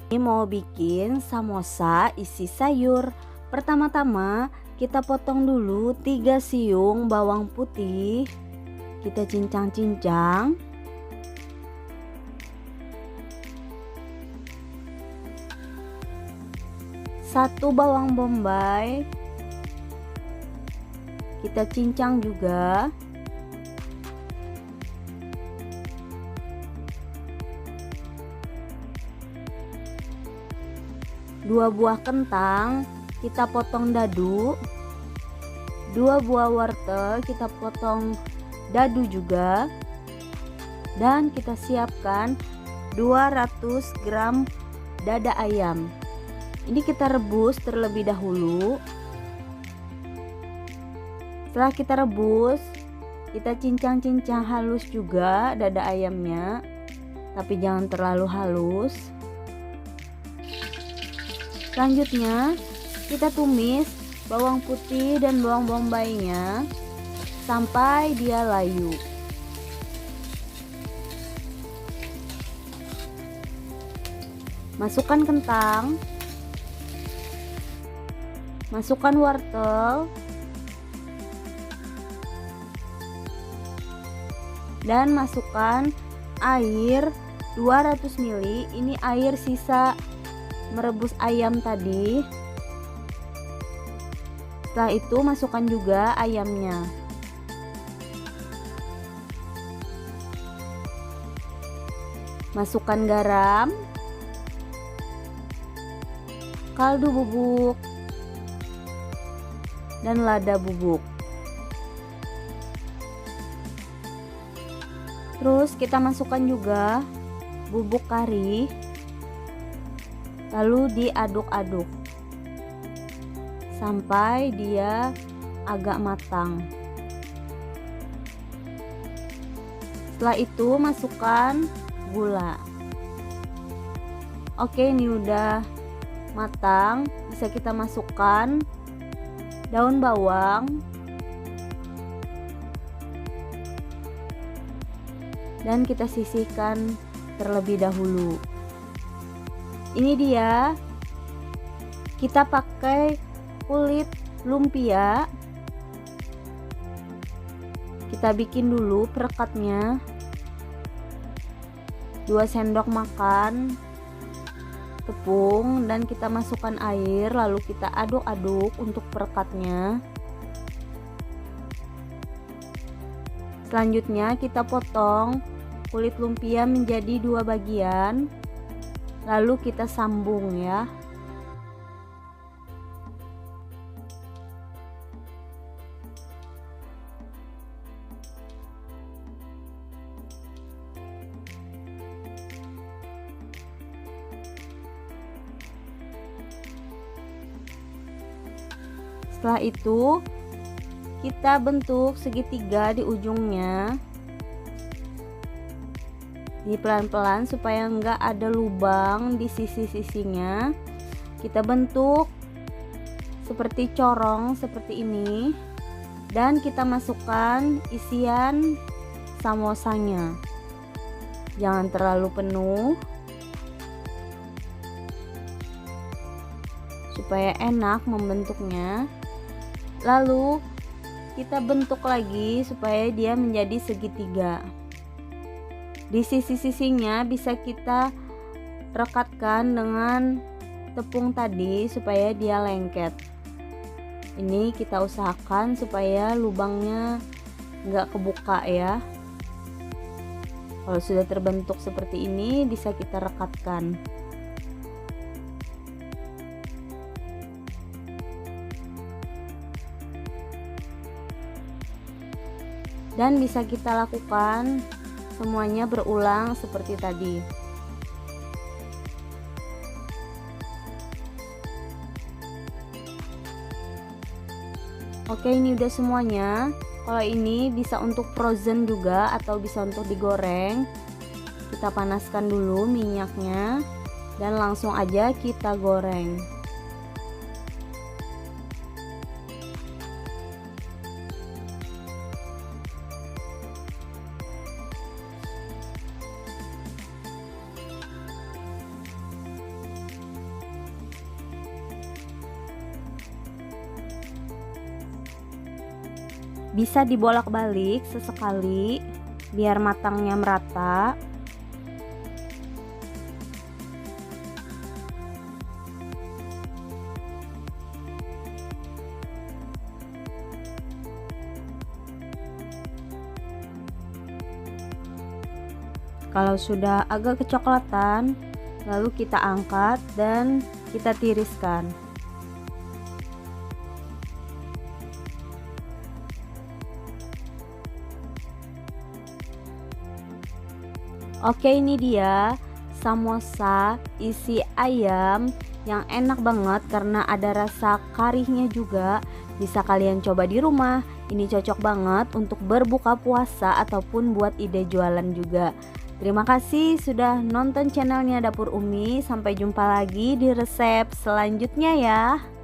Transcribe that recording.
Ini mau bikin samosa isi sayur. Pertama-tama kita potong dulu 3 siung bawang putih. Kita cincang-cincang. Satu bawang bombay. Kita cincang juga. 2 buah kentang kita potong dadu, 2 buah wortel kita potong dadu juga, dan kita siapkan 200 gram dada ayam. Ini kita rebus terlebih dahulu. Setelah kita rebus, kita cincang-cincang halus juga dada ayamnya, tapi jangan terlalu halus. Selanjutnya kita tumis bawang putih dan bawang bombaynya sampai dia layu. Masukkan kentang, masukkan wortel, dan masukkan air 200 ml. Ini air sisa merebus ayam tadi. Setelah itu masukkan juga ayamnya. Masukkan garam, kaldu bubuk, dan lada bubuk. Terus kita masukkan juga bubuk kari. Lalu diaduk-aduk sampai dia agak matang. Setelah itu masukkan gula. Oke, ini udah matang. Bisa kita masukkan daun bawang, dan kita sisihkan terlebih dahulu. Ini dia, kita pakai kulit lumpia. Kita bikin dulu perekatnya, 2 sendok makan tepung, dan kita masukkan air, lalu kita aduk-aduk untuk perekatnya. Selanjutnya kita potong kulit lumpia menjadi 2 bagian. Lalu kita sambung ya. Setelah itu kita bentuk segitiga di ujungnya. Ini pelan-pelan supaya enggak ada lubang di sisi-sisinya. Kita bentuk seperti corong seperti ini, dan kita masukkan isian samosanya. Jangan terlalu penuh supaya enak membentuknya. Lalu kita bentuk lagi supaya dia menjadi segitiga. Di sisi-sisinya bisa kita rekatkan dengan tepung tadi supaya dia lengket. Ini kita usahakan supaya lubangnya nggak kebuka ya. Kalau sudah terbentuk seperti ini bisa kita rekatkan. Dan bisa kita lakukan semuanya berulang seperti tadi. Oke, ini udah semuanya. Kalau ini bisa untuk frozen juga atau bisa untuk digoreng. Kita panaskan dulu minyaknya dan langsung aja kita goreng. Bisa dibolak-balik sesekali biar matangnya merata. Kalau sudah agak kecoklatan, lalu kita angkat dan kita tiriskan. Oke, ini dia samosa isi ayam yang enak banget karena ada rasa karinya juga. Bisa kalian coba di rumah. Ini cocok banget untuk berbuka puasa ataupun buat ide jualan juga. Terima kasih sudah nonton channelnya Dapur Umi. Sampai jumpa lagi di resep selanjutnya ya.